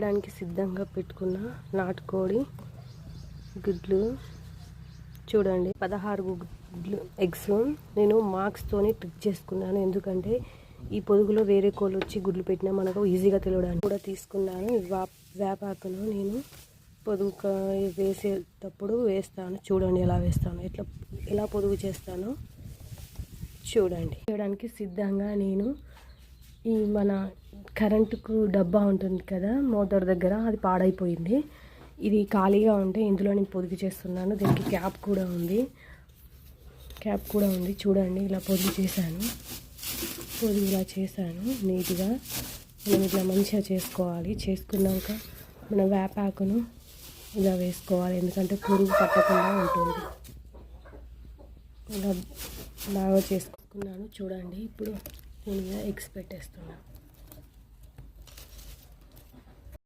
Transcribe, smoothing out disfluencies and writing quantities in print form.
వేయడానికి సిద్ధంగా పెట్టుకున్న నాటుకోడి గుడ్లు చూడండి. 16 గుడ్లు ఎగ్స్ నేను మార్క్స్తోని ట్రిక్ చేసుకున్నాను. ఎందుకంటే ఈ పొదుగులో వేరే కోళ్ళు వచ్చి గుడ్లు పెట్టినా మనకు ఈజీగా తెలియడానికి కూడా తీసుకున్నాను. వేపాకును నేను పొదుగు వేసేటప్పుడు వేస్తాను. చూడండి ఎలా వేస్తాను, ఎలా పొదుగు చేస్తానో చూడండి. చేయడానికి సిద్ధంగా నేను ఈ మన కరెంటుకు డబ్బా ఉంటుంది కదా మోటార్ దగ్గర, అది పాడైపోయింది. ఇది ఖాళీగా ఉంటే ఇందులో నేను పొదుగు చేస్తున్నాను. దీనికి క్యాప్ కూడా ఉంది. చూడండి ఇలా పొదుగు చేశాను. పొదుగు ఇలా చేశాను నీట్గా. మనం ఇట్లా మంచిగా చేసుకోవాలి. చేసుకున్నాక మన వేపాకును ఇలా వేసుకోవాలి, ఎందుకంటే పురుగు పట్టకుండా ఉంటుంది. ఇలా బాగా చేసుకున్నాను చూడండి. ఇప్పుడు నేను ఎగ్స్ పెట్టేస్తున్నాను.